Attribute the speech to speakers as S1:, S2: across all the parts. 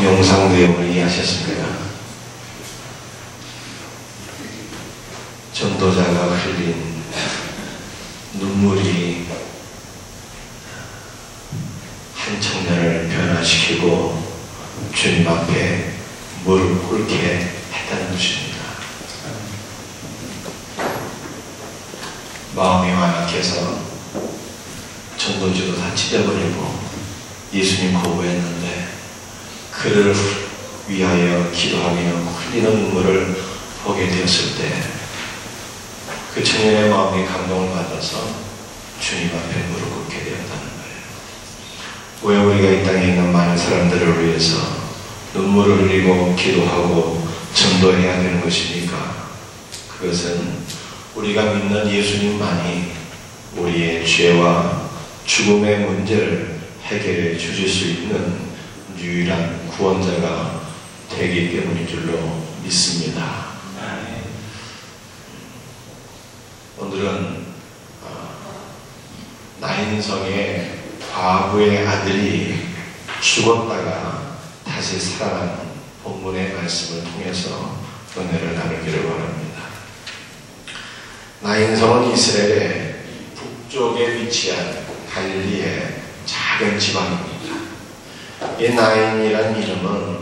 S1: 동영상 내용을 이해하셨습니까? 전도자가 흘린 눈물이 한 청년을 변화시키고 주님 앞에 무릎 꿇게 했다는 것입니다. 마음이 완악해서 전도지도 다 찢어버리고 예수님 거부했는데 그를 위하여 기도하며 흘리는 눈물을 보게 되었을 때 그 청년의 마음이 감동을 받아서 주님 앞에 무릎 꿇게 되었다는 거예요. 왜 우리가 이 땅에 있는 많은 사람들을 위해서 눈물을 흘리고 기도하고 전도해야 되는 것입니까? 그것은 우리가 믿는 예수님만이 우리의 죄와 죽음의 문제를 해결해 주실 수 있는 유일한 구원자가 되기 때문인 줄로 믿습니다. 오늘은 나인성의 과부의 아들이 죽었다가 다시 살아난 본문의 말씀을 통해서 은혜를 나누기를 바랍니다. 나인성은 이스라엘의 북쪽에 위치한 갈릴리의 작은 지방입니다. 이 나인이란 이름은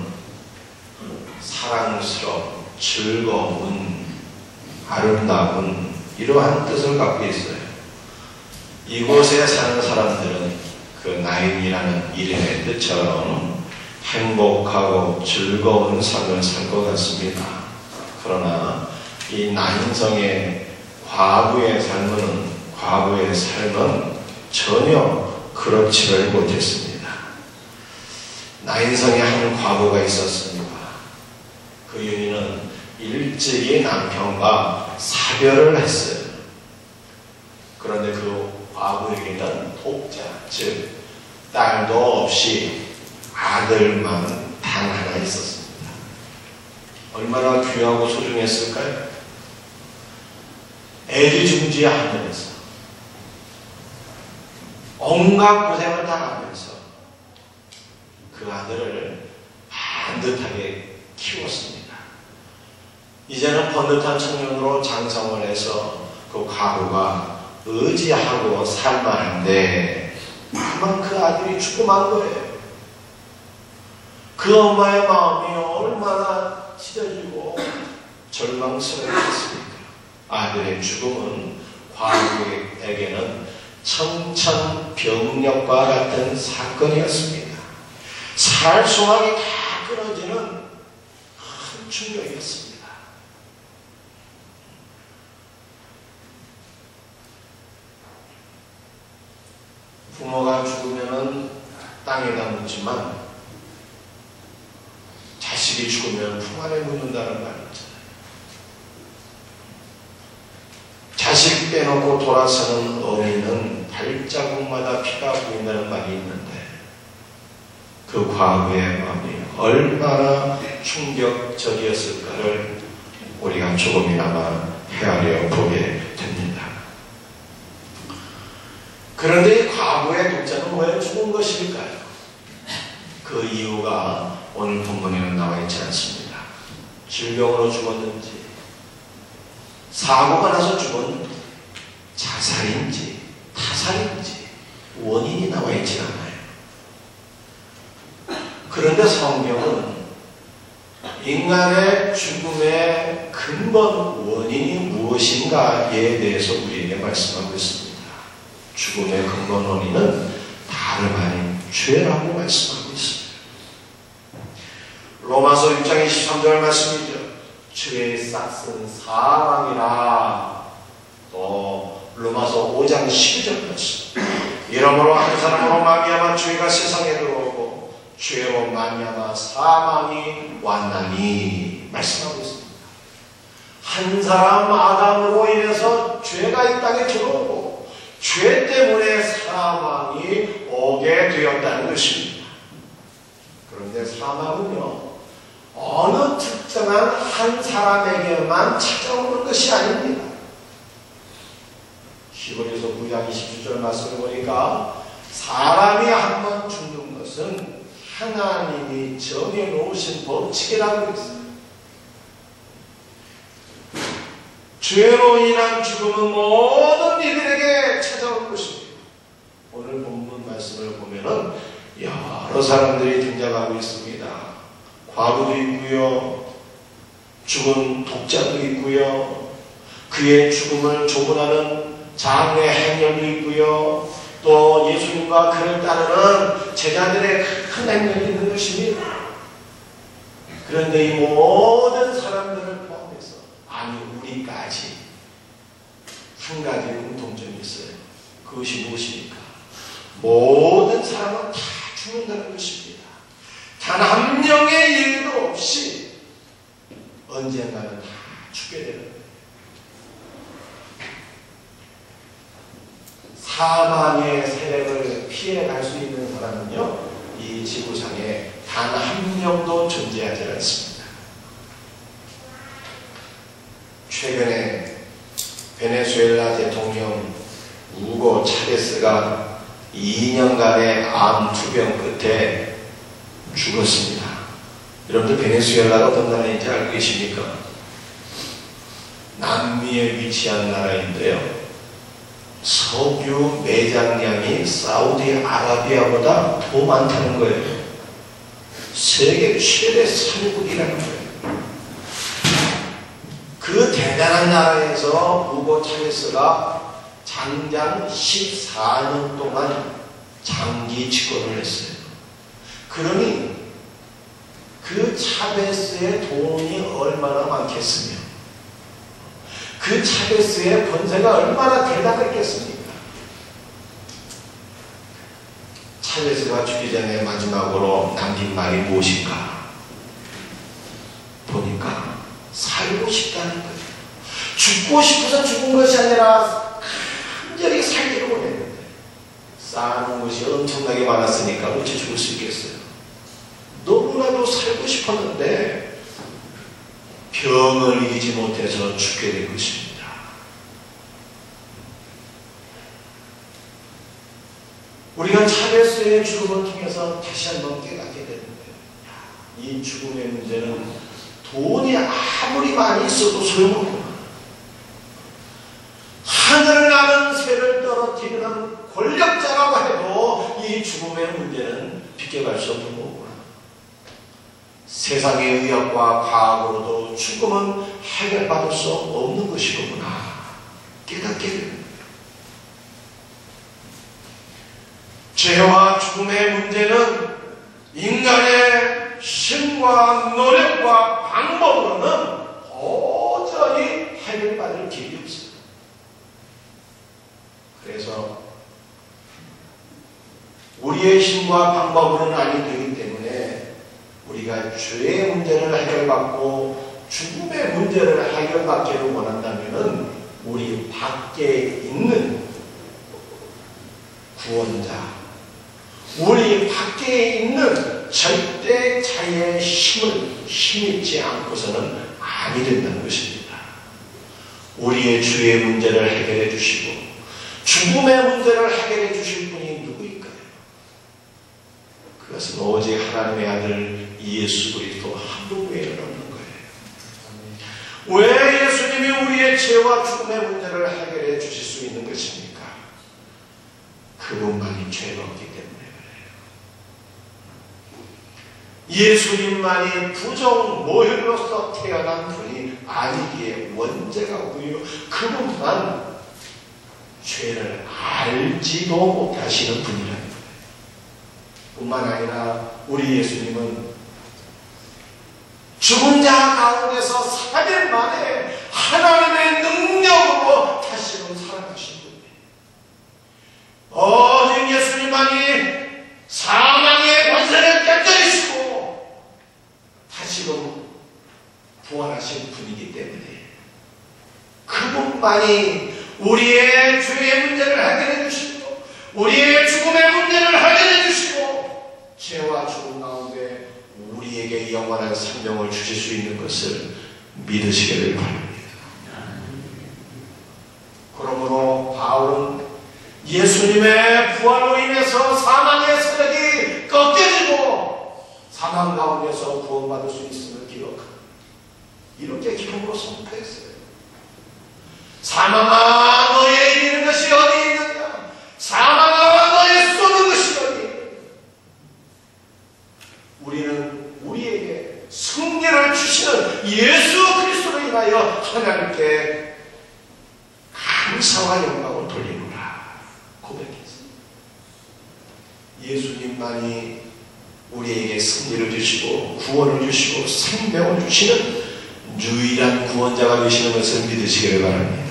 S1: 사랑스러운, 즐거운, 아름다운 이러한 뜻을 갖고 있어요. 이곳에 사는 사람들은 그 나인이라는 이름의 뜻처럼 행복하고 즐거운 삶을 살 것 같습니다. 그러나 이 나인성의 과부의 삶은 전혀 그렇지를 못했습니다. 나인성에 한 과부가 있었습니다. 그 여인은 일찍이 남편과 사별을 했어요. 그런데 그 과부에게는 독자, 즉 딸도 없이 아들만 단 하나 있었습니다. 얼마나 귀하고 소중했을까요? 애지중지하면서 온갖 고생을 다 하면서 그 아들을 반듯하게 키웠습니다. 이제는 번듯한 청년으로 장성을 해서 그 과부가 의지하고 살만한데 다만 그 아들이 죽고 만 거예요. 그 엄마의 마음이 얼마나 찢어지고 절망스러웠습니까? 아들의 죽음은 과부에게는 청천벽력과 같은 사건이었습니다. 살 소망이 다 끊어지는 큰 충격이었습니다. 부모가 죽으면 땅에다 묻지만 자식이 죽으면 품 안에 묻는다는 말 있잖아요. 자식 빼놓고 돌아서는 어미는 발자국마다 피가 보인다는 말이 있는데 그 과부의 마음이 얼마나 충격적이었을까를 우리가 조금이나마 헤아려 보게 됩니다. 그런데 이 과부의 독자는 왜 죽은 것일까요? 그 이유가 오늘 본문에는 나와 있지 않습니다. 질병으로 죽었는지, 사고가 나서 죽었는지, 자살인지, 타살인지 원인이 나와 있지 않아요. 그런데 성경은 인간의 죽음의 근본 원인이 무엇인가에 대해서 우리에게 말씀하고 있습니다. 죽음의 근본 원인은 다름 아닌 죄라고 말씀하고 있습니다. 로마서 6장 23절 말씀이죠. 죄의 싹은 사망이라. 또 로마서 5장 12절 말씀. 이러므로 한 사람으로 말미암아 죄가 세상에 들어오고 죄로 말미암아 사망이 왔나니 말씀하고 있습니다. 한 사람 아담으로 인해서 죄가 이 땅에 들어오고 죄 때문에 사망이 오게 되었다는 것입니다. 그런데 사망은요, 어느 특정한 한 사람에게만 찾아오는 것이 아닙니다. 히브리서 9장 27절 말씀을 보니까 사람이 한 번 죽는 것은 하나님이 정해놓으신 법칙이라고 했어요. 죄로 인한 죽음은 모든 이들에게 찾아올 것입니다. 오늘 본문 말씀을 보면은 여러 사람들이 등장하고 있습니다. 과부도 있고요, 죽은 독자도 있고요, 그의 죽음을 조문하는 장례 행렬도 있고요, 또 예수님과 그를 따르는 제자들의 큰 행렬이 있는 것입니다. 그런데 이 모든 사람들을 포함해서, 아니 우리까지 한 가지 공통점이 있어요. 그것이 무엇입니까? 모든 사람은 다 죽는다는 것입니다. 단 한 명의 예외도 없이 언젠가는 다 죽게 되는 거예요. 사망의 세력을 피해갈 수 있는 사람은요, 이 지구상에 단 한 명도 존재하지 않습니다. 최근에 베네수엘라 대통령 우고 차베스가 2년간의 암 투병 끝에 죽었습니다. 여러분들 베네수엘라가 어떤 나라인지 알고 계십니까? 남미에 위치한 나라인데요, 석유 매장량이 사우디아라비아보다 더 많다는 거예요. 세계 최대 산유국이라는 거예요. 그 대단한 나라에서 우고 차베스가 장장 14년 동안 장기 집권을 했어요. 그러니 그 차베스의 돈이 얼마나 많겠으며 그 차베스의 권세가 얼마나 대단했겠습니까? 차베스가 죽기 전에 마지막으로 남긴 말이 무엇인가? 보니까 살고 싶다는 거예요. 죽고 싶어서 죽은 것이 아니라 간절히 살기를 원했는데, 쌓아놓은 것이 엄청나게 많았으니까 어찌 죽을 수 있겠어요? 너무나도 살고 싶었는데 병을 이기지 못해서 죽게 된 것입니다. 우리가 차베스의 죽음을 통해서 다시 한번 깨닫게 되는데, 이 죽음의 문제는 돈이 아무리 많이 있어도 소용없구나. 하늘 나는 새를 떨어뜨리는 권력자라고 해도 이 죽음의 문제는 비껴갈 수 없는 거구나. 세상의 의학과 과학으로도 죽음은 해결받을 수 없는 것이구나 깨닫게 됩니다. 죄와 죽음의 문제는 인간의 힘과 노력과 방법으로는 도저히 해결받을 길이 없습니다. 그래서 우리의 힘과 방법으로는 아니 되기 때문에 우리가 죄의 문제를 해결받고 죽음의 문제를 해결받기를 원한다면 우리 밖에 있는 구원자, 우리 밖에 있는 절대자의 힘을 힘입지 않고서는 아니 된다는 것입니다. 우리의 죄의 문제를 해결해 주시고 죽음의 문제를 해결해 주실 분이 누구일까요? 그것은 오직 하나님의 아들 예수 그리스도 한 분 외에는 없는 거예요. 왜 예수님이 우리의 죄와 죽음의 문제를 해결해 주실 수 있는 것입니까? 그분만이 죄가 없기 때문에 그래요. 예수님만이 부정 모혈로서 태어난 분이 아니기에 원죄가 없고요, 그분만 죄를 알지도 못하시는 분이라는 거예요. 뿐만 아니라 우리 예수님은 죽은 자 가운데서 3일 만에 하나님의 능력으로 다시금 살아나신 분이에요. 오직 예수님만이 사망의 권세를 깨뜨리시고 다시금 부활하신 분이기 때문에 그분만이 우리의 죄의 문제를 해결해 주시고 우리의 죽음의 문제를 해결해 주시고 죄와 죽음 가운데 우리에게 영원한 생명을 주실 수 있는 것을 믿으시기를 바랍니다. 그러므로 바울은 예수님의 부활로 인해서 사망의 세력이 꺾여지고 사망 가운데서 구원받을 수 있음을 기억하고 이렇게 기쁨으로 선포했어요. 사망아 너의 이기는 것이 어디 있느냐? 사망아 너의 쏘는 것이 어디 있느냐? 우리는 우리에게 승리를 주시는 예수 그리스도로 인하여 하나님께 감사와 영광을 돌리노라 고백했습니다. 예수님만이 우리에게 승리를 주시고 구원을 주시고 생명을 주시는 유일한 구원자가 되시는 것을 믿으시기를 바랍니다.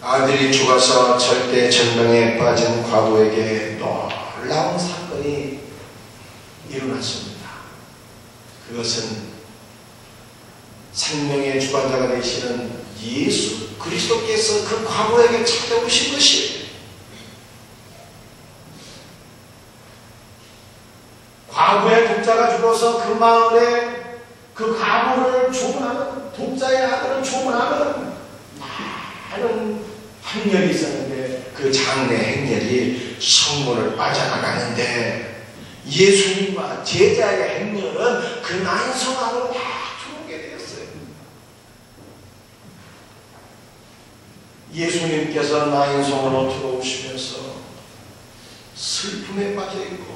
S1: 아들이 죽어서 절대 절망에 빠진 과부에게 놀라운 사건이 일어났습니다. 그것은 생명의 주관자가 되시는 예수 그리스도께서 그 과부에게 찾아오신 것이에요. 과부의 독자가 죽어서 그 마을에 그 과부를 조문하는 독자의 아들을 조문하는 많은 행렬이 있었는데 그 장례 행렬이 성문을 빠져나가는데 예수님과 제자의 행렬은 그 난성 안으로 막 들어오게 되었어요. 예수님께서 난성으로 들어오시면서 슬픔에 빠져있고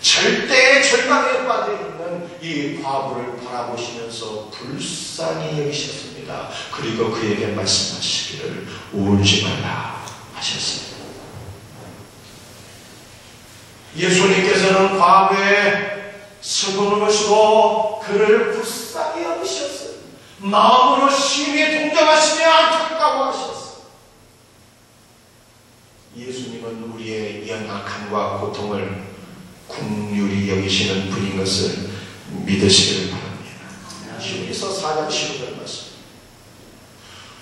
S1: 절대 절망에 빠져있는 이 과부를 바라보시면서 불쌍히 여기셨습니다. 그리고 그에게 말씀하시기를 울지 말라 하셨습니다. 예수님께서는 과부의 슬픔을 보시고 그를 불쌍히 여기셨어요. 마음으로 심히 동정하시며 안타까워하셨어요. 예수님은 우리의 연약함과 고통을 긍휼히 여기시는 분인 것을 믿으시기를 바랍니다. 히브리서 4장 15절 말씀.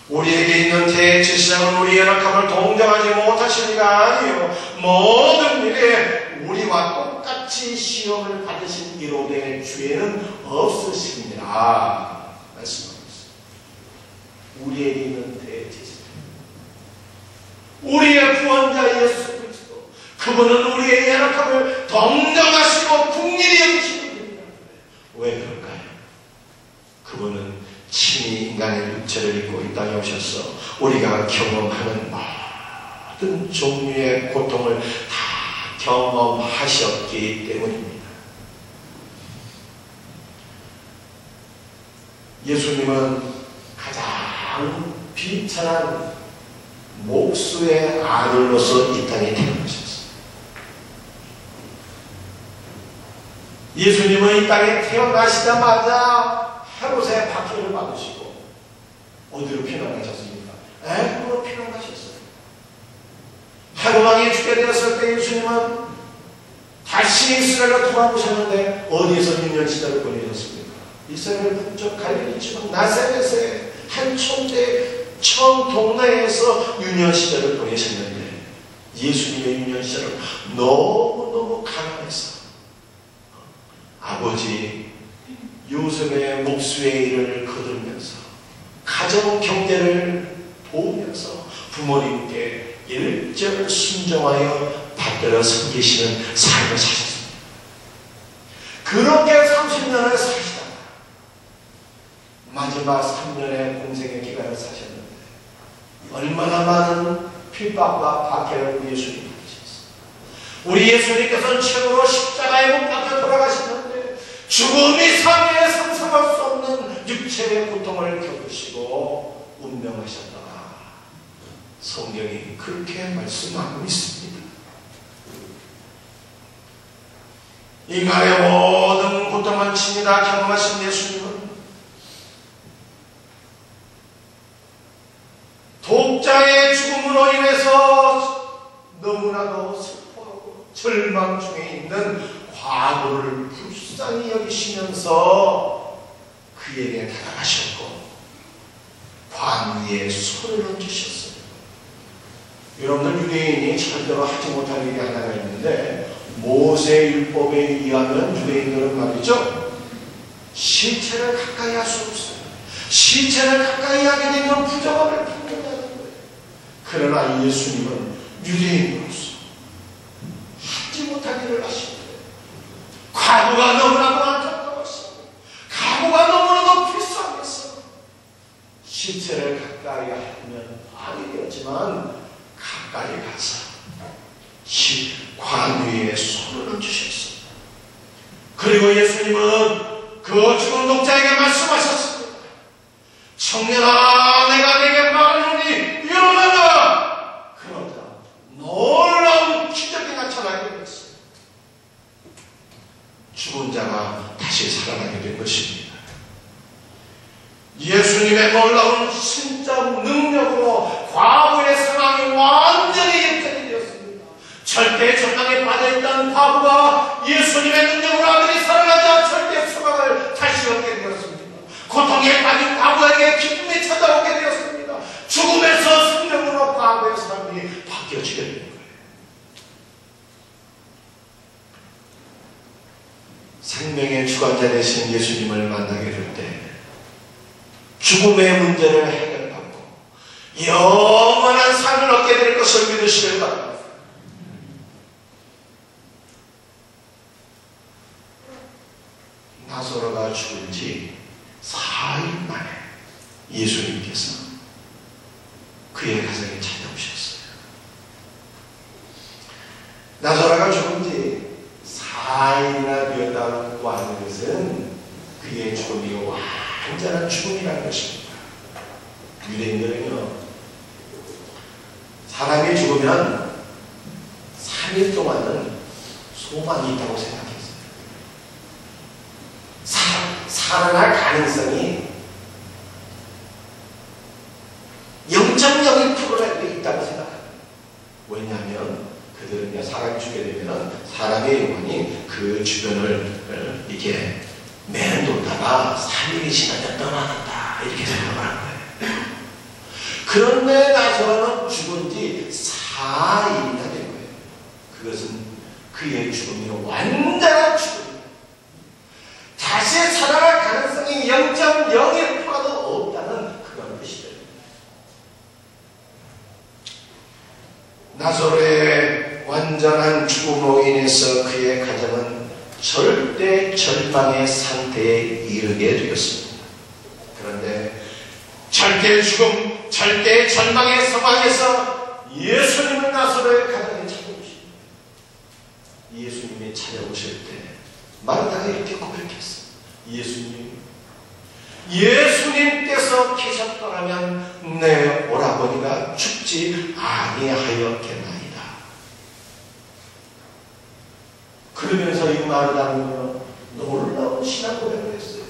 S1: 우리에게 있는 대지시장은 우리의 연약함을 동정하지 못하시니가 아니요 모든 일에 우리와 똑같이 시험을 받으신 이로되 죄는 없으십니다. 말씀하고 있습니다. 우리에게 있는 대지시장, 우리의 구원자 예수 그분은 우리의 연약함을 동정하시고 긍휼히 여기시는 분입니다. 왜 그럴까요? 그분은 친히 인간의 육체를 입고 이 땅에 오셔서 우리가 경험하는 모든 종류의 고통을 다 경험하셨기 때문입니다. 예수님은 가장 비천한 목수의 아들로서 이 땅에 태어나셨습니다. 예수님은 이 땅에 태어나시자마자 헤롯의 박해를 받으시고 어디로 피난가셨습니까? 애굽으로 피난가셨어요. 헤롯 왕이 죽게 되었을 때 예수님은 다시 이스라엘로 돌아오셨는데 어디에서 6년 시절을 보내셨습니까? 이스라엘 북쪽 갈릴리 지방 나사렛의 한 촌대 처음 동네에서 6년 시절을 보내셨는데 예수님의 6년 시절은 너무너무 가난해서 아버지 요셉의 목수의 일을 거두면서 가정 경제를 도우면서 부모님께 일절 순종하여 받들어 섬기시는 삶을 사셨습니다. 그렇게 30년을 사시다가 마지막 3년의 공생의 기간을 사셨는데 얼마나 많은 핍박과 박해를 우리 예수님 받으셨습니다. 우리 예수님께서는 최후로 십자가에 못 박혀 돌아가셨는데 죽음이 상해에 상상할 수 없는 육체의 고통을 겪으시고 운명하셨다. 성경이 그렇게 말씀하고 있습니다. 인간의 모든 고통을 친히 다 경험하신 예수님은 독자의 죽음으로 인해서 너무나도 슬퍼하고 절망 중에 있는 과부를 불쌍히 여기시면서 그에게 다가가셨고 관 위에 손을 얹으셨어요. 여러분들 유대인이 절대로 하지 못할 일이 하나가 있는데 모세 율법에 의하면 유대인들은 말이죠 시체를 가까이 할 수 없어요. 시체를 가까이 하게 되면 부정함을 품는다는 거예요. 그러나 예수님은 유대인으로서 찾지 못하기를 하시는데 과거가 너무나도 안타까웠어. 과거가 너무나도 불쌍했어. 시체를 가까이 하면 아니 되었지만 가까이 가서 관 위에 손을 얹으셨습니다. 그리고 예수님은 그 죽은 독자에게 말씀하셨습니다. 청년아, 내가 네게 말하노니 일어나라. 그러자 놀라운 기적이 나타나게 되었습니다. 죽은 자가 다시 살아나게 된 것입니다. 예수님의 놀라운 신적 능력으로 과거의 상황이 완전히 역전이 되었습니다. 절대 절망에 빠져있던 과부가 예수님의 능력으로 아들이 살아나자 절대 소망을 다시 얻게 되었습니다. 고통에 빠진 과부에게 기쁨이 찾아오게 되었습니다. 죽음에서 생명으로 과부의 삶이 바뀌어지게 된 거예요. 생명의 주관자 되신 예수님을 만나게 될 때 죽음의 문제를 해결받고 영원한 삶을 얻게 될 것을 믿으시길 바랍니다. 나사로가 죽은 지 4일 만에 예수님께서 그의 가정에 찾아오셨어요. 나사로가 죽은 지 4일이나 되었다고 하는 것은 그의 죽음이 완전한 죽음이라는 것입니다. 유대인들은요, 사람이 죽으면 3일 동안은 소망이 있다고 생각했어요. 살아날 가능성이 0.01%라도 있다고 생각합니다. 왜냐하면 그들은요, 사람이 죽게 되면 사람의 영혼이 그 주변을 이렇게 맴돌다가 3일이 지나면 떠나간다 이렇게 생각을 한 거예요. 그런데 나서는 죽은 지 4일이나 된 거예요. 그것은 그의 죽음이 완전한 죽음이에요. 다시 살아날 가능성이 0.01%도 없다는 그런 뜻이에요. 나사로의 완전한 죽음으로 인해서 그의 가정은 절대 절망의 상태에 이르게 되었습니다. 그런데 절대 죽음, 절대 절망의 상황에서 예수님은 나사로의 가정에 찾아오십니다. 예수님이 찾아오실 때 마르다가 이렇게 고백했어요. 예수님께서 계셨더라면 내 오라버니가 죽지 아니하였겠나이다. 그러면서 이 마르다는 놀라운 신앙 고백을 했어요.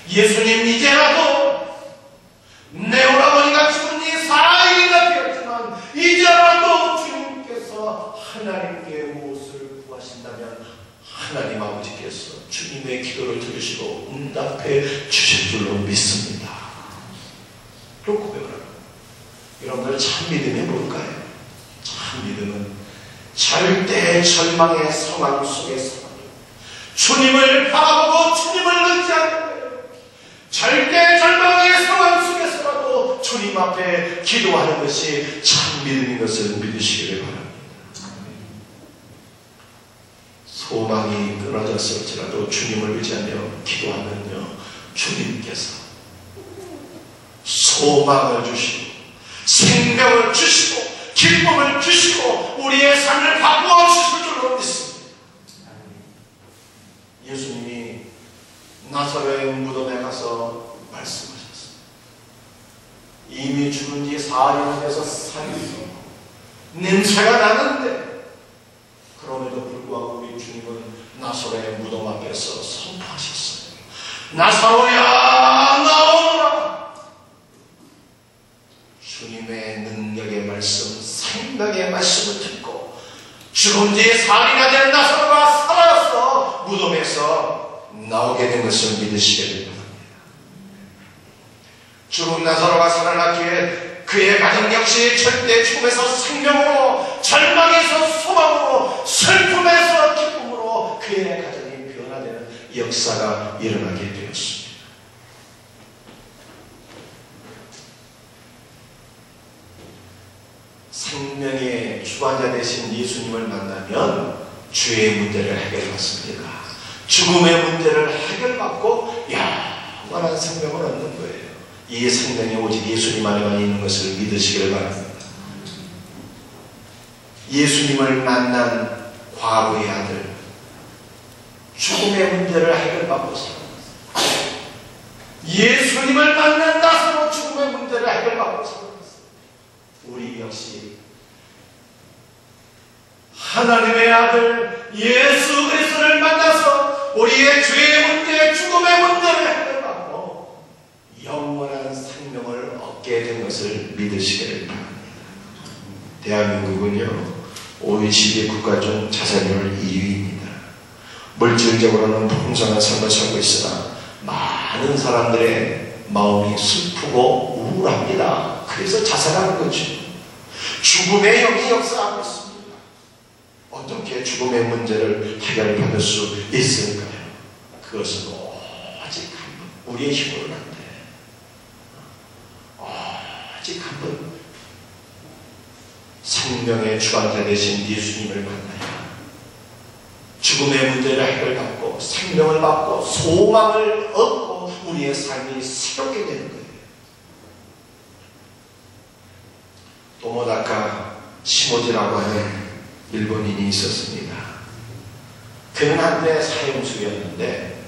S1: 예수님, 이제라도 내 오라버니가 죽은 지 4일이나 되었지만 이제라도 주님께서 하나님께 무엇을 구하신다면 하나님 아버지께서 주님의 기도를 들으시고 응답해 주실 줄로 믿습니다. 또 고백을 합니다. 여러분들 참 믿음이 뭘까요? 참 믿음은 절대 절망의 상황 속에서 주님을 바라보고 주님을 의지하는 거예요. 절대 절망의 상황 속에서라도 주님 앞에 기도하는 것이 참 믿음인 것을 믿으시기를 바랍니다. 소망이 끊어졌을지라도 주님을 의지하며 기도하면요, 주님께서 소망을 주시고 생명을 주시고 기쁨을 주시고 우리의 삶을 바꾸어 주실 줄로 믿습니다. 예수님이 나사로의 무덤에 가서 말씀하셨습니다. 이미 죽은 지 4일이 돼서 살이 냄새가 나는데 그럼에도 불구하고 우리 주님은 나사로의 무덤 앞에서 선포하셨어요. 나사로야, 나오너라. 주님의 능력의 말씀, 생명의 말씀을 듣고 죽은 지 4일이나 된 나사로가 살아서 무덤에서 나오게 된 것을 믿으시게 됩니다. 죽은 나사로가 살아났기에 그의 가정 역시 절대 죽음에서 생명으로, 절망에서 소망으로, 슬픔에서 기쁨으로 그의 가정이 변화되는 역사가 일어나게 되었습니다. 생명의 주관자 되신 예수님을 만나면 죄의 문제를 해결받습니다. 죽음의 문제를 해결받고 영원한 생명을 얻는 거예요. 이 생명이 오직 예수님 안에만 있는 것을 믿으시기를 바랍니다. 예수님을 만난 과부의 아들, 죽음의 문제를 해결받고 살아났어요. 예수님을 만난 나사로 죽음의 문제를 해결받고 살아났어요. 우리 역시 하나님의 아들 예수 그리스도를 만나서 우리의 죄의 문제, 죽음의 문제를 해결받고 영원한 생명을 얻게 된 것을 믿으시기를 바랍니다. 대한민국은요, OECD 국가 중 자살률 1위입니다. 물질적으로는 풍성한 삶을 살고 있으나 많은 사람들의 마음이 슬프고 우울합니다. 그래서 자살하는 거죠. 죽음의 영이 역사하고 있습니다. 어떻게 죽음의 문제를 해결받을 수 있을까요? 그것은 오직 한 번, 우리의 힘으로는 안 돼. 오직 한 번, 생명의 주관자 되신 예수님을 만나야 죽음의 문제를 해결받고 생명을 받고 소망을 얻고 우리의 삶이 새롭게 되는 거예요. 도모다카 시모지라고 하는 일본인이 있었습니다. 그는 한때 사형수였는데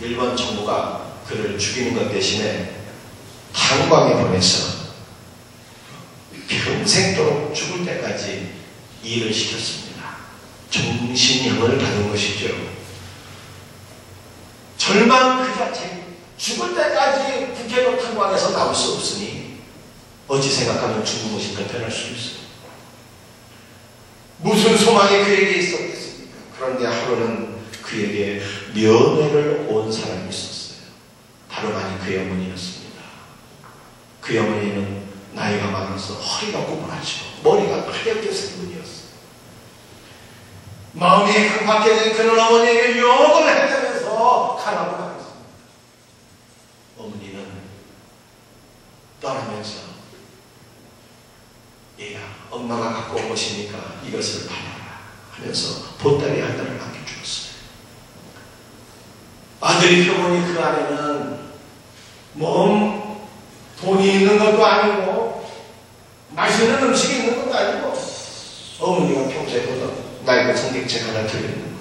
S1: 일본 정부가 그를 죽이는 것 대신에 탄광에 보내서 평생도록 죽을 때까지 일을 시켰습니다. 정신형을 받은 것이죠. 절망 그 자체, 죽을 때까지 국회로 탄광에서 나올 수 없으니 어찌 생각하면 죽는 것이 더 편할 수 있어요. 무슨 소망이 그에게 있었겠습니까? 그런데 하루는 그에게 면회를 온 사람이 있었어요. 다름 아닌 그의 어머니였습니다. 그의 어머니는 나이가 많아서 허리가 구부러지고 머리가 하얗게 생 분이었어요. 마음이 강박해진 그는 어머니에게 욕을 해대면서 가라고 하였습니다. 어머니는 떠나면서 얘야, 엄마가 갖고 온 것이니까 이것을 받아라 하면서 보따리 하나를 남겨주었어요. 아들이 펴보니 그 안에는 돈이 있는 것도 아니고 맛있는 음식이 있는 것도 아니고 어머니가 평소에 보던 낡은 성경책 하나 들려있는 거예요.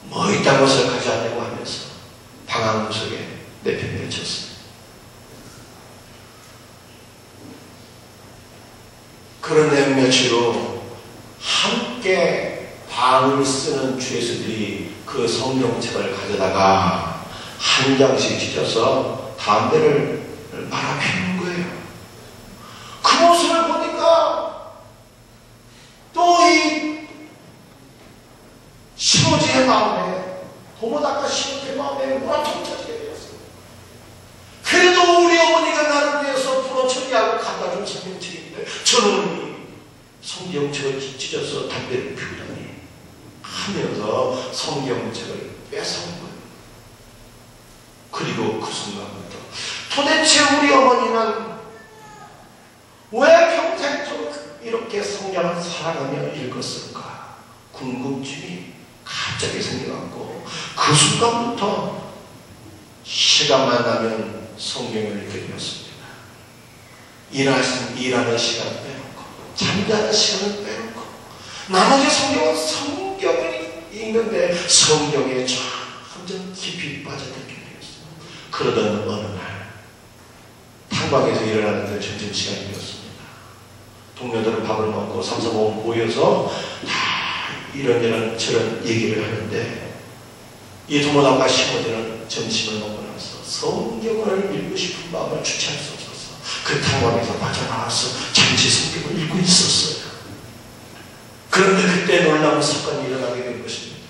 S1: 뭐 이딴 것을 가져왔냐고 하면서 방황 속에 내팽개쳤어요. 그런데 며칠 후 함께 방을 쓰는 죄수들이 그 성경책을 가져다가 한 장씩 찢어서 담배를 말아 피우는 거예요. 그 모습을 보니까 또 이 시모지의 마음에, 도모다카 시모지의 마음에 무라통이 터지게 되었어요. 그래도 우리 어머니가 나를 위해서 불어 처리하고 갖다 준 성경책인데 저놈이 성경책을 찢어서 담배를 피우다니 하면서 성경책을 뺏어온 거예요. 그리고 그 순간부터 도대체 우리 어머니는 왜 평생토록 이렇게 성경을 사랑하며 읽었을까? 궁금증이 갑자기 생겨갖고 그 순간부터 시간만 나면 성경을 읽게 되었습니다. 일하는 시간 빼놓고 잠자는 시간을 빼놓고 나머지 성경을 읽는데 성경에 점점 깊이 빠져들게 되었어요. 그러던 어느 날 탄광에서 일어나는 그 점심시간이 되었습니다. 동료들은 밥을 먹고 삼삼오오 모여서 다 이런저런 저런 얘기를 하는데 이 도모다카 시모지는 점심을 먹고 나서 성경을 읽고 싶은 마음을 주체할 수 없어서 그 탄광에서 빠져나와서 잠시 성경을 읽고 있었어요. 그런데 그때 놀라운 사건이 일어나게 된 것입니다.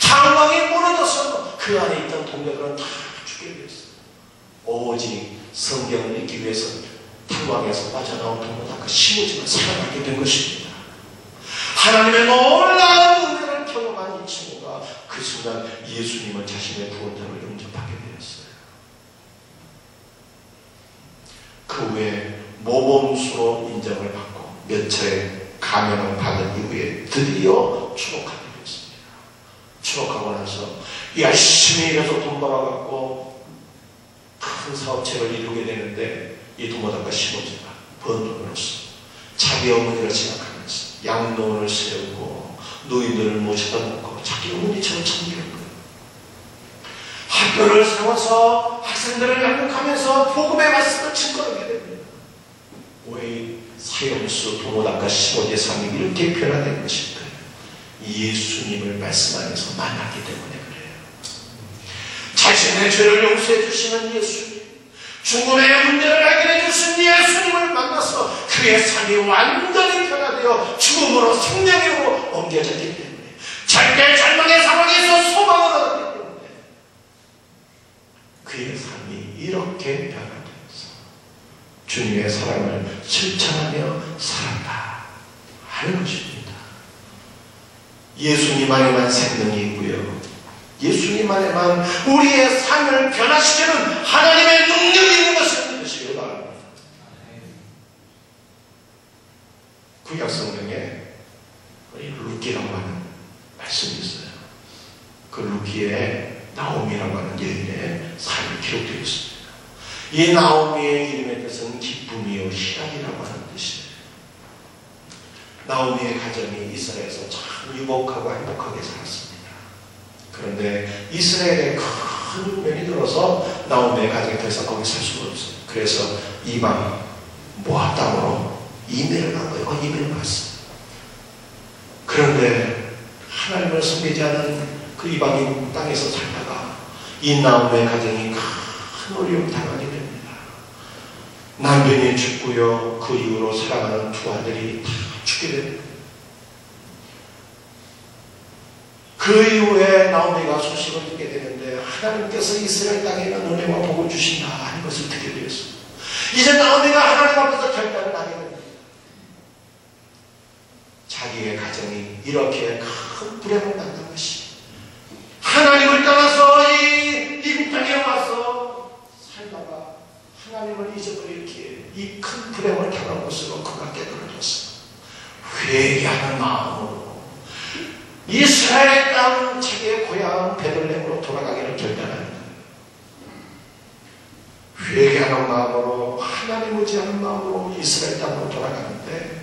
S1: 탄광이 무너져서 그 안에 있던 동료들은 다 죽게 되었어요. 오직 성경을 읽기 위해서 탄광에서 빠져나온 도모다카 시모지만 살아나게 된 것입니다. 하나님의 놀라운 은혜를 경험한 이 친구가 그 순간 예수님을 자신의 구원자로 영접하게 되었어요. 그 후에 모범수로 인정을 받고 몇 차례 가면을 받은 이후에 드디어 추록하게 됐습니다. 추록하고 나서 열심히 계속 돈 벌어갖고 큰 사업체를 이루게 되는데 이 도모다카 시모지가 번 돈으로서 자기 어머니를 생각하면서 양로원을 세우고 노인들을 모셔다 놓고 자기 어머니처럼 섬기는 거예요. 학교를 세워서 학생들을 양육하면서 복음의 말씀을 증거하게 됩니다. 왜 사형수 도모다카 시모지의 삶이 이렇게 변화된 것일까요? 예수님을 말씀 안에서 만났기 때문에 그래요. 자신의 죄를 용서해 주시는 예수님, 죽음의 문제를 해결해 주신 예수님을 만나서 그의 삶이 완전히 변화되어 죽음으로 생명으로 옮겨졌기 때문에 절대 절망의 상황에서 소망을 얻었기 때문에 그의 삶이 이렇게 변화되어서 주님의 사랑을 실천하며 살았다 하는 것입니다. 예수님 안에만 생명이 있고요, 예수님 안에만 우리의 삶을 변화시키는 하나님의 능력이 있는 것을 믿으시길 바랍니다. 구약 성경에 루키라고 하는 말씀이 있어요. 그 루키에 나오미라고 하는 여인의 삶이 기록되어 있습니다. 이 나오미의 이름의 뜻은 기쁨이요 희락이라고 하는 뜻이에요. 나오미의 가정이 이스라엘에서 참 유복하고 행복하게 살았습니다. 그런데 이스라엘에 큰 운명이 들어서 나오미의 가정이 더 이상 거기 살 수가 없어요. 그래서 이방 모압 땅으로 이민을 간 거예요. 이민을 갔어요. 그런데 하나님을 섬기지 않은 그 이방인 땅에서 살다가 이 나오미의 가정이 큰 어려움 당하게 됩니다. 남편이 죽고요, 그 이후로 사랑하는 두 아들이 다 죽게 됩니다. 그 이후에 나오미가 소식을 듣게 되는데 하나님께서 이스라엘 땅에는 은혜와 복을 주신다 하는 것을 듣게 되었습니다. 이제 나오미가 하나님 앞에서 결단을 하게 됩니다. 자기의 가정이 이렇게 큰 불행을 만난 것이 하나님을 떠나서 이 미국 땅에 와서 살다가 하나님을 잊어버리기에 이 큰 불행을 당한 것으로 그가 깨달아졌습니다. 회개하는 마음으로 이스라엘 땅 자기의 고향 베들레헴으로 돌아가기를 결단합니다. 회개하는 마음으로 하나님 의지하는 마음으로 이스라엘 땅으로 돌아가는데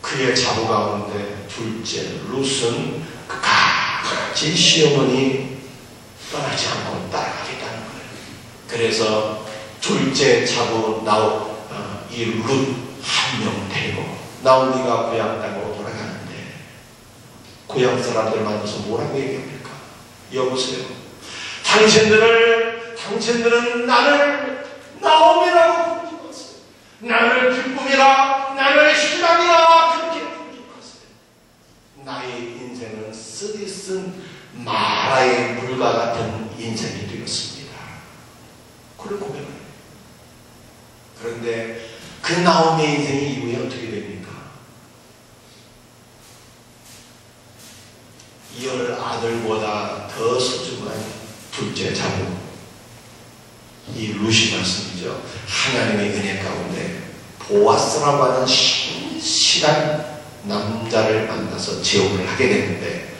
S1: 그의 자부 가운데 둘째 룻은 끝까지 시어머니 떠나지 않고 따라가겠다는 거예요. 그래서 둘째 자부 이 룻 한 명 데리고 나오미가 고향 땅으로 돌아가는데 고향 사람들 만나서 뭐라고 얘기합니까? 여보세요, 당신들은 나를 나오미라고 부르지 마세요. 나를 기쁨이라, 나를 희망이라 그렇게 부르지 마세요. 나의 인생은 쓰디쓴 마라의 물과 같은 인생이 되었습니다. 그걸 고백해요. 그런데 그 나오미의 인생이 이후에 어떻게 됩니까? 10 아들보다 더 소중한 둘째 자부, 이 룻이 말씀이죠. 하나님의 은혜 가운데 보아스라고 하는 신실한 남자를 만나서 재혼을 하게 되는데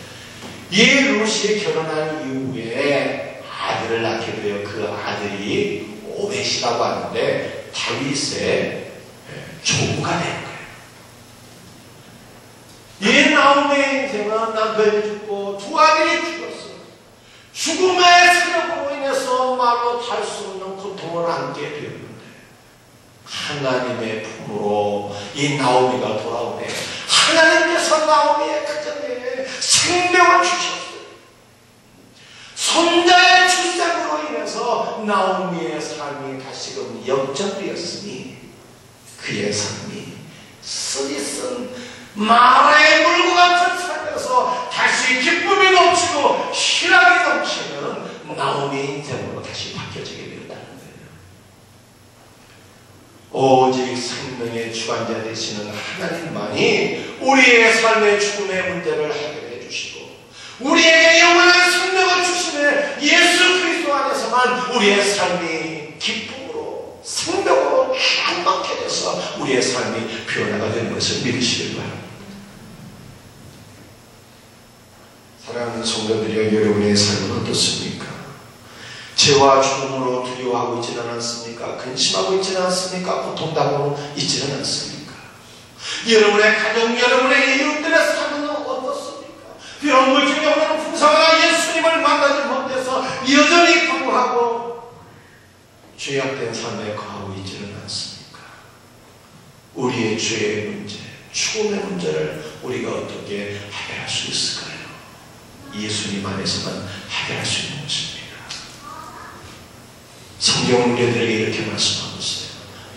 S1: 이 룻이 결혼한 이후에 아들을 낳게 되어 그 아들이 오벳이라고 하는데 다윗의 조부가 된 거예요. 이 나오미의 인생은 남편이 죽고 두 아들이 죽었어요. 죽음의 세력으로 인해서 말로 할 수 없는 고통을 안게 되었는데 하나님의 품으로 이 나오미가 돌아오네. 하나님께서 나오미의 가정에 생명을 주셨어요. 손자의 출생으로 인해서 나오미의 삶이 다시금 역전되었으니 그의 삶이 쓰디쓴 마라의 물과 같은 삶에서 다시 기쁨이 넘치고 희락이 넘치는 나오미의 인생으로 다시 바뀌어지게 되었다는 거예요. 오직 생명의 주관자 되시는 하나님만이 우리의 삶의 죽음의 문제를 해결해 주시고 우리에게 영원한 생명을 주시는 예수 그리스도 안에서만 우리의 삶이 기쁨으로 생명으로 충만케 돼서 우리의 삶이 변화가 되는 것을 믿으시길 바랍니다. 사랑하는 성도들이여, 여러분의 삶은 어떻습니까? 죄와 죽음으로 두려워하고 있지는 않습니까? 근심하고 있지는 않습니까? 고통당하고 있지는 않습니까? 여러분의 가정, 여러분의 이웃들의 삶은 어떻습니까? 비록 물질이 없는 풍성한 예수님을 만나지 못해서 여전히 불구하고 죄악된 삶에 거하고 있지는 않습니까? 우리의 죄의 문제, 죽음의 문제를 우리가 어떻게 해결할 수 있을까요? 예수님 안에서만 해결할 수 있는 것입니다. 성경은 우리들에게 이렇게 말씀하고 있어요.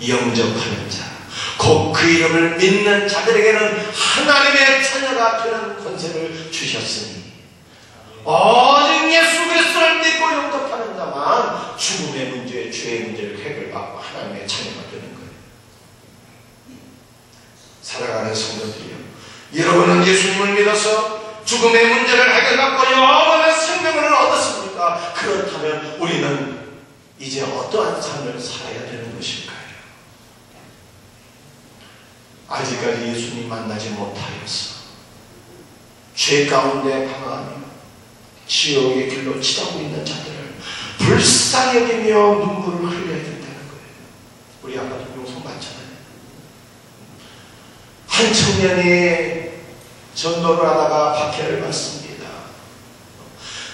S1: 영접하는 자, 곧 그 이름을 믿는 자들에게는 하나님의 자녀가 되는 권세를 주셨으니 오직 예수 그리스도를 믿고 영접하는 자만 죽음의 문제, 죄의 문제를 해결받고 하나님의 자녀가 되는 거예요. 사랑하는 성도들이요, 여러분은 예수님을 믿어서 죽음의 문제를 해결받고 영원한 생명을 얻었습니까? 그렇다면 우리는 이제 어떠한 삶을 살아야 되는 것일까요? 아직까지 예수님 만나지 못하여서 죄 가운데 방황하며 지옥의 길로 치닫고 있는 자들을 불쌍히 여기며 눈물을 흘려야 된다는 거예요. 우리 아까도 용서 받잖아요. 한 청년이 전도를 하다가 박해를 받습니다.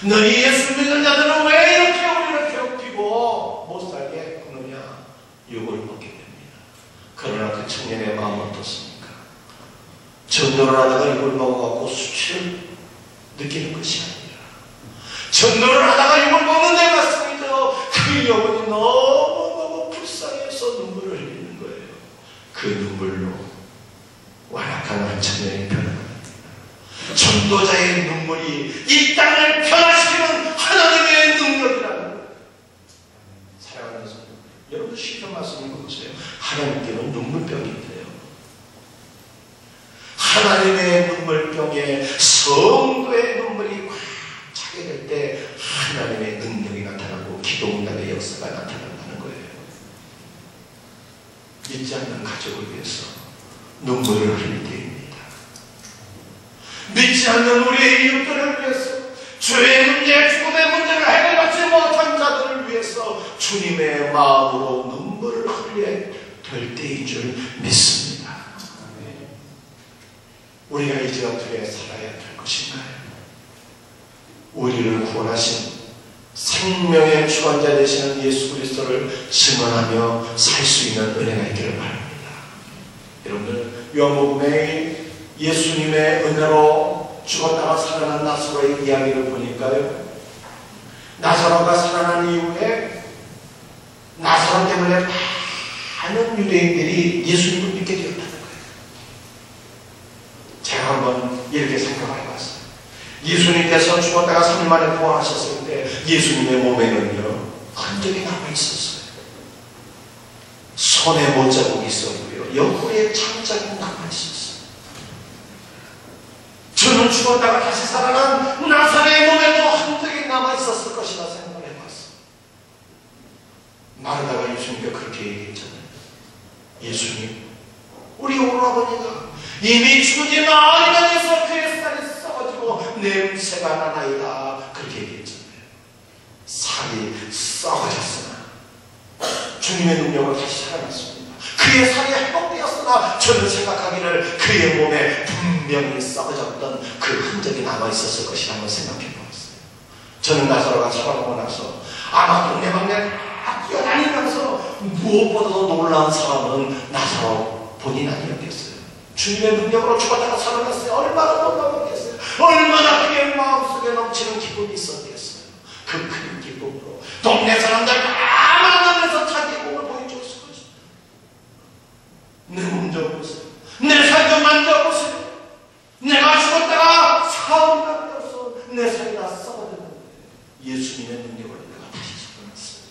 S1: 너희 예수 믿는 자들은 왜 이렇게 우리를 괴롭히고 못 살게 하느냐? 욕을 먹게 됩니다. 그러나 그 청년의 마음은 어떻습니까? 전도를 하다가 욕을 먹어갖고 수치를 느끼는 것이 아니라 전도를 하다가 욕을 먹는 데 맞습니다. 그 영혼이 너무너무 불쌍해서 눈물을 흘리는 거예요. 그 눈물로 완악한 한 청년이 변합니다. 전도자의 눈물이 이 땅을 변화시키는 하나님의 능력이라는 거예요. 사랑하는 성도, 여러분 시편 말씀 읽어보세요. 하나님께는 눈물병인데요, 하나님의 눈물병에 성도의 눈물이 꽉 차게 될 때 하나님의 능력이 나타나고 기도응답의 역사가 나타난다는 거예요. 믿지 않는 가족을 위해서 눈물을 흘릴 때입니다. 믿지 않는 우리의 이웃들을 위해서, 죄의 문제, 죽음의 문제를 해결받지 못한 자들을 위해서 주님의 마음으로 눈물을 흘려야 될 때인 줄 믿습니다. 우리가 이제 어떻게 살아야 될 것인가요? 우리를 구원하신 생명의 주관자 되시는 예수 그리스도를 증언하며 살 수 있는 은혜가 있기를 바랍니다. 여러분들, 요한복음에 예수님의 은혜로 죽었다가 살아난 나사로의 이야기를 보니까요, 나사로가 살아난 이후에 나사로 때문에 많은 유대인들이 예수님을 믿게 되었다는 거예요. 제가 한번 이렇게 생각을 해봤어요. 예수님께서 죽었다가 3일 만에 부활하셨을 때 예수님의 몸에는요 흔적이 남아있었어요. 손에 못자국이 있었고요, 옆구리에 창자국이 남아있었어요. 저는 죽었다가 다시 살아난 나사로의 몸에도 흔적이 남아있었을 것이라 생각을 해봤어요. 마르다가 예수님께 그렇게 얘기했잖아요. 예수님, 우리 오라버니가 이미 죽은 나흘이나 돼서 그의 살이 썩어지고 냄새가 나나이다, 그렇게 얘기했잖아요. 살이 썩어졌으나 주님의 능력으로 다시 살아났습니다. 그의 살이 회복되었으나 저는 생각하기를 그의 몸에 분명히 썩어졌던 그 흔적이 남아있었을 것이라 한번 생각해 보았어요. 저는 나사로가 살아나고 나서 아마 동네방네 다 뛰어다니면서 무엇보다도 놀라운 사람은 나사로 본인 아니었겠어요. 주님의 능력으로 죽었다가 살아났어요. 얼마나 놀라웠겠어요. 얼마나 그의 마음속에 넘치는 기쁨이 있었겠어요. 그 큰 기쁨으로 동네 사람들 다 만나면서 자기의 몸을 보여줬을 것입니다. 내 몸 좀 보세요. 내 살 좀 만져보세요. 내가 죽었다가 사흘이나 되어서 내 살이 다 썩어졌는데 예수님의 능력으로 내가 다시 살아났어요.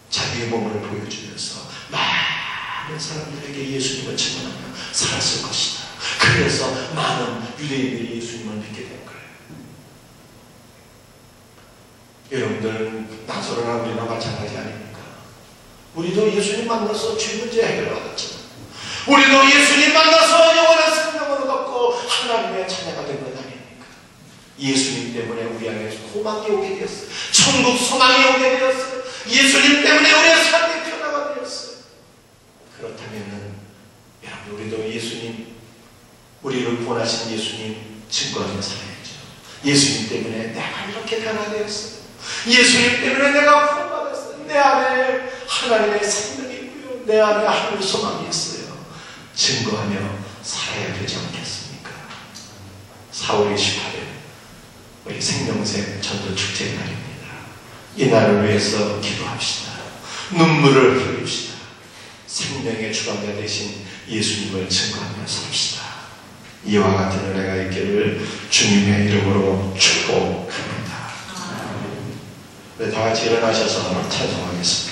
S1: 자기의 몸을 보여주면서 많은 사람들에게 예수님을 증언하며 살았을 것이다. 그래서 많은 유대인들이 예수님을 믿게 된 거예요. 여러분들, 나사로나 우리나 마찬가지 아닙니까? 우리도 예수님 만나서 죄 문제 해결받았잖아요. 우리도 예수님 만나서 영원한 생명을 얻고 하나님의 자녀가 된 것 아닙니까? 예수님 때문에 우리 안에 소망이 오게 되었어요. 천국 소망이 오게 되었어요. 예수님 때문에 우리의 삶이 변화가 되었어요. 그렇다면 여러분, 우리도 예수님, 우리를 구원하신 예수님 증거하며 살아야죠. 예수님 때문에 내가 이렇게 변화되었어요. 예수님 때문에 내가 구원받았어요. 내 안에 하나님의 생명이 있고요, 내 안에 하늘 소망이 있어요. 증거하며 살아야 되지 않겠습니까? 4월 28일 우리 생명새 전도축제의 날입니다. 이 날을 위해서 기도합시다. 눈물을 흘립시다. 생명의 주관자 되신 예수님을 증거하며 삽시다. 이와 같은 은혜가 있기를 주님의 이름으로 축복합니다. 네, 다 같이 일어나셔서 찬송하겠습니다.